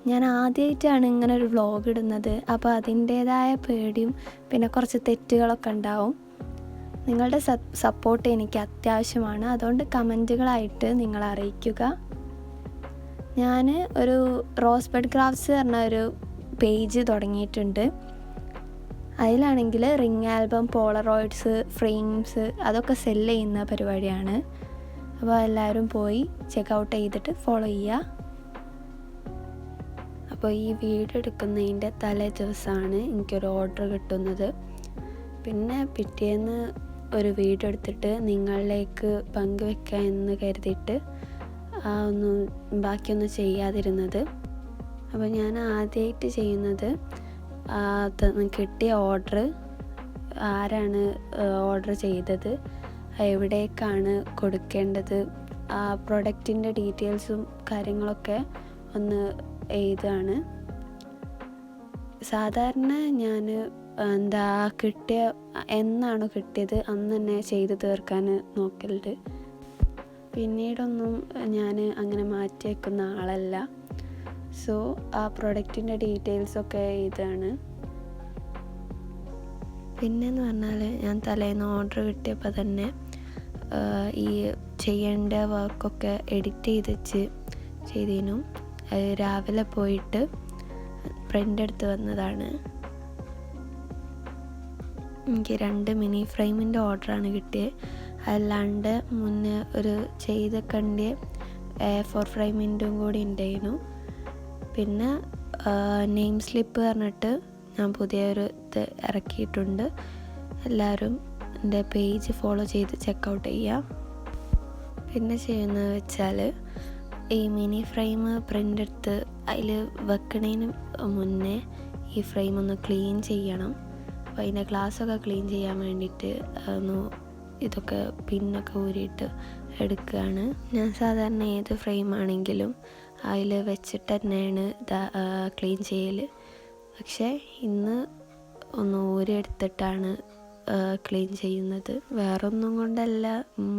ഞാൻ ആദ്യമായിട്ടാണ് ഇങ്ങനെ ഒരു വ്ളോഗ് ഇടുന്നത്. അപ്പോൾ അതിൻ്റേതായ പേടിയും പിന്നെ കുറച്ച് തെറ്റുകളൊക്കെ ഉണ്ടാവും. നിങ്ങളുടെ സപ്പോർട്ട് എനിക്ക് അത്യാവശ്യമാണ്. അതുകൊണ്ട് കമൻറ്റുകളായിട്ട് നിങ്ങൾ അറിയിക്കുക. ഞാൻ ഒരു റോസ് ബഡ് ക്രാഫ്റ്റ്സ് പറഞ്ഞ ഒരു പേജ് തുടങ്ങിയിട്ടുണ്ട്. അതിലാണെങ്കിൽ റിംഗ് ആൽബം, പോളറോയിഡ്സ്, ഫ്രെയിംസ് അതൊക്കെ സെല്ല് ചെയ്യുന്ന പരിപാടിയാണ്. അപ്പോൾ എല്ലാവരും പോയി ചെക്കൗട്ട് ചെയ്തിട്ട് ഫോളോ ചെയ്യുക. അപ്പോൾ ഈ വീഡിയോ എടുക്കുന്നതിൻ്റെ തലേ ദിവസമാണ് എനിക്കൊരു ഓർഡർ കിട്ടുന്നത്. പിന്നെ പിറ്റേന്ന് ഒരു വീഡിയോ എടുത്തിട്ട് നിങ്ങളിലേക്ക് പങ്കുവെക്കാം എന്ന് കരുതിയിട്ട് ബാക്കിയൊന്നും ചെയ്യാതിരുന്നത്. അപ്പോൾ ഞാൻ ആദ്യമായിട്ട് ചെയ്യുന്നത് കിട്ടിയ ഓർഡർ, ആരാണ് ഓർഡർ ചെയ്തത്, എവിടേക്കാണ് കൊടുക്കേണ്ടത്, ആ പ്രൊഡക്റ്റിൻ്റെ ഡീറ്റെയിൽസും കാര്യങ്ങളൊക്കെ ഒന്ന് എഴുതുകയാണ്. സാധാരണ ഞാൻ എന്നാണോ കിട്ടിയത് അന്ന് തന്നെ ചെയ്ത് തീർക്കാൻ നോക്കലുണ്ട്. പിന്നീടൊന്നും ഞാൻ അങ്ങനെ മാറ്റി വയ്ക്കുന്ന ആളല്ല. സോ ആ പ്രൊഡക്റ്റിൻ്റെ ഡീറ്റെയിൽസൊക്കെ ഇതാണ്. പിന്നെയെന്ന് പറഞ്ഞാൽ ഞാൻ തലേന്ന് ഓർഡർ കിട്ടിയപ്പോൾ തന്നെ ഈ ചെയ്യേണ്ട വർക്കൊക്കെ എഡിറ്റ് ചെയ്ത് വെച്ച് ചെയ്തിരുന്നു. രാവിലെ പോയിട്ട് പ്രിൻ്റ് എടുത്ത് വന്നതാണ്. എനിക്ക് 2 മിനി ഫ്രെയിമിൻ്റെ ഓർഡറാണ് കിട്ടിയത്. അല്ലാണ്ട് മുന്നേ ഒരു ചെയ്തൊക്കെ A4 ഫ്രെയിമിൻ്റെയും കൂടി ഉണ്ടായിരുന്നു. പിന്നെ നെയിം സ്ലിപ്പ് പറഞ്ഞിട്ട് ഞാൻ പുതിയൊരു ഇത് ഇറക്കിയിട്ടുണ്ട്. എല്ലാവരും എൻ്റെ പേജ് ഫോളോ ചെയ്ത് ചെക്കൗട്ട് ചെയ്യുക. പിന്നെ ചെയ്യുന്നത് വെച്ചാൽ ഈ മിനി ഫ്രെയിം പ്രിൻ്റ് എടുത്ത് അതിൽ വെക്കുന്നതിന് മുന്നേ ഈ ഫ്രെയിം ഒന്ന് ക്ലീൻ ചെയ്യണം. അപ്പോൾ അതിൻ്റെ ഗ്ലാസ്സൊക്കെ ക്ലീൻ ചെയ്യാൻ വേണ്ടിയിട്ട് ഇതൊക്കെ പിന്നൊക്കെ ഊരിയിട്ട് എടുക്കുകയാണ്. ഞാൻ സാധാരണ ഏത് ഫ്രെയിമാണെങ്കിലും അതിൽ വെച്ചിട്ട് തന്നെയാണ് ക്ലീൻ ചെയ്യൽ. പക്ഷേ ഇന്ന് ഒന്ന് ഊരിയെടുത്തിട്ടാണ് ക്ലീൻ ചെയ്യുന്നത്. വേറൊന്നും കൊണ്ടല്ല,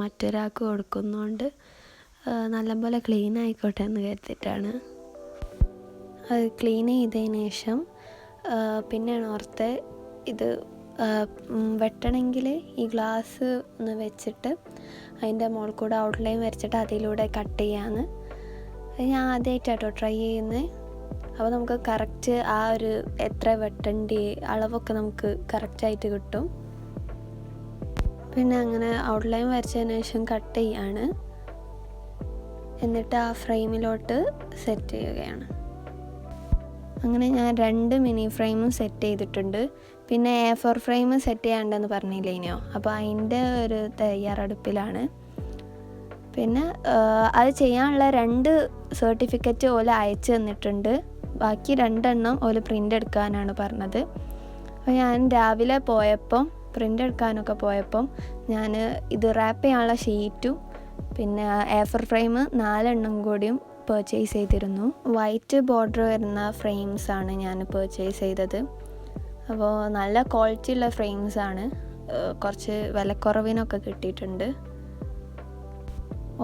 മറ്റൊരാൾക്ക് കൊടുക്കുന്നതുകൊണ്ട് നല്ലപോലെ ക്ലീൻ ആയിക്കോട്ടെ എന്ന് കരുതിയിട്ടാണ്. അത് ക്ലീൻ ചെയ്തതിന് ശേഷം പിന്നെയാണ് ഓർത്ത് ഇത് വെട്ടണമെങ്കിൽ ഈ ഗ്ലാസ് ഒന്ന് വെച്ചിട്ട് അതിൻ്റെ മുകളിൽ കൂടെ ഔട്ട്ലൈൻ വരച്ചിട്ട് അതിലൂടെ കട്ട് ചെയ്യാമെന്ന്. ഞാൻ ആദ്യമായിട്ടാട്ടോ ട്രൈ ചെയ്യുന്നത്. അപ്പോൾ നമുക്ക് കറക്റ്റ് ആ ഒരു എത്ര വെട്ടേണ്ട അളവൊക്കെ നമുക്ക് കറക്റ്റായിട്ട് കിട്ടും. പിന്നെ അങ്ങനെ ഔട്ട്ലൈൻ വരച്ചതിന് ശേഷം കട്ട് ചെയ്യാണ്. എന്നിട്ട് ആ ഫ്രെയിമിലോട്ട് സെറ്റ് ചെയ്യുകയാണ്. അങ്ങനെ ഞാൻ 2 മിനി ഫ്രെയിമും സെറ്റ് ചെയ്തിട്ടുണ്ട്. പിന്നെ A4 ഫ്രെയിം സെറ്റ് ചെയ്യാണ്ടെന്ന് പറഞ്ഞില്ലേനോ, അപ്പോൾ അതിൻ്റെ ഒരു തയ്യാറെടുപ്പിലാണ്. പിന്നെ അത് ചെയ്യാനുള്ള 2 സർട്ടിഫിക്കറ്റ് ഓല് അയച്ചു തന്നിട്ടുണ്ട്. ബാക്കി 2 എണ്ണം ഓല് പ്രിൻ്റ് എടുക്കാനാണ് പറഞ്ഞത്. അപ്പോൾ ഞാൻ രാവിലെ പോയപ്പം പ്രിൻ്റ് എടുക്കാനൊക്കെ പോയപ്പം ഞാൻ ഇത് റാപ്പ് ചെയ്യാനുള്ള ഷീറ്റും പിന്നെ A4 ഫ്രെയിം 4 എണ്ണം കൂടിയും പർച്ചേസ് ചെയ്തിരുന്നു. വൈറ്റ് ബോർഡർ വരുന്ന ഫ്രെയിംസാണ് ഞാൻ പർച്ചേസ് ചെയ്തത്. അപ്പോൾ നല്ല ക്വാളിറ്റി ഉള്ള ഫ്രെയിംസാണ്. കുറച്ച് വിലക്കുറവിനൊക്കെ കിട്ടിയിട്ടുണ്ട്.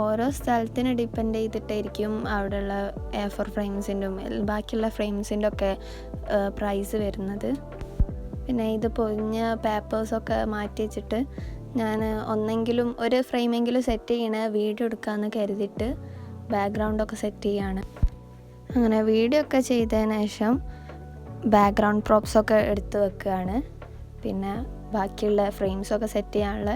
ഓരോ സ്ഥലത്തിന് ഡിപ്പെൻഡ് ചെയ്തിട്ടായിരിക്കും അവിടെയുള്ള A4 ഫ്രെയിംസിൻ്റെ ബാക്കിയുള്ള ഫ്രെയിംസിൻ്റെ ഒക്കെ പ്രൈസ് വരുന്നത്. പിന്നെ ഇത് പൊതിഞ്ഞ പേപ്പേഴ്സൊക്കെ മാറ്റി വെച്ചിട്ട് ഞാൻ ഒന്നെങ്കിലും ഒരു ഫ്രെയിമെങ്കിലും സെറ്റ് ചെയ്യണ വീഡിയോ എടുക്കാമെന്ന് കരുതിയിട്ട് ബാക്ക്ഗ്രൗണ്ടൊക്കെ സെറ്റ് ചെയ്യാണ്. അങ്ങനെ വീഡിയോ ഒക്കെ ചെയ്തതിന് ശേഷം ബാക്ക്ഗ്രൗണ്ട് പ്രോപ്സൊക്കെ എടുത്ത് വെക്കുകയാണ്. പിന്നെ ബാക്കിയുള്ള ഫ്രെയിംസൊക്കെ സെറ്റ് ചെയ്യാനുള്ള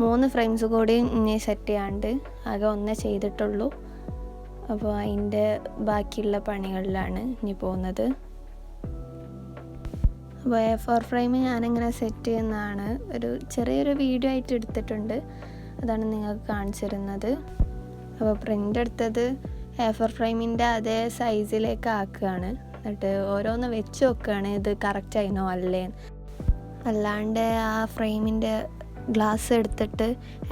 3 ഫ്രെയിംസ് കൂടി ഇനി സെറ്റ് ചെയ്യാണ്ട് ആകെ 1 ചെയ്തിട്ടുള്ളൂ. അപ്പോൾ അതിൻ്റെ ബാക്കിയുള്ള പണികളിലാണ് ഇനി പോകുന്നത്. അപ്പോൾ A4 ഫ്രെയിം ഞാനിങ്ങനെ സെറ്റ് ചെയ്യുന്നതാണ്. ഒരു ചെറിയൊരു വീഡിയോ ആയിട്ട് എടുത്തിട്ടുണ്ട്. അതാണ് നിങ്ങൾക്ക് കാണിച്ചിരുന്നത്. അപ്പോൾ പ്രിൻ്റ് എടുത്തത് A4 ഫ്രെയിമിൻ്റെ അതേ സൈസിലേക്ക് ആക്കുകയാണ്. എന്നിട്ട് ഓരോന്ന് വെച്ച് നോക്കുകയാണ് ഇത് കറക്റ്റ് ആയിനോ അല്ലേ. അല്ലാണ്ട് ആ ഫ്രെയിമിൻ്റെ ഗ്ലാസ് എടുത്തിട്ട്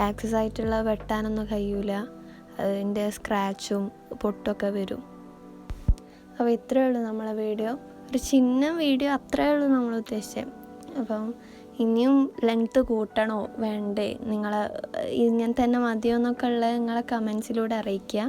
ആക്സസ് ആയിട്ടുള്ള വെട്ടാനൊന്നും കഴിയൂല. അതിൻ്റെ സ്ക്രാച്ചും പൊട്ടൊക്കെ വരും. അപ്പോൾ ഇത്രയേ ഉള്ളൂ നമ്മളെ വീഡിയോ. ഒരു ചിന്ന വീഡിയോ അത്രയേ ഉള്ളൂ നമ്മൾ ഉദ്ദേശിച്ചത്. അപ്പം ഇനിയും ലെങ്ത്ത് കൂട്ടണോ വേണ്ടേ, ഇങ്ങനെ തന്നെ മതിയോ എന്നൊക്കെ ഉള്ളത് നിങ്ങളെ കമൻസിലൂടെ അറിയിക്കുക.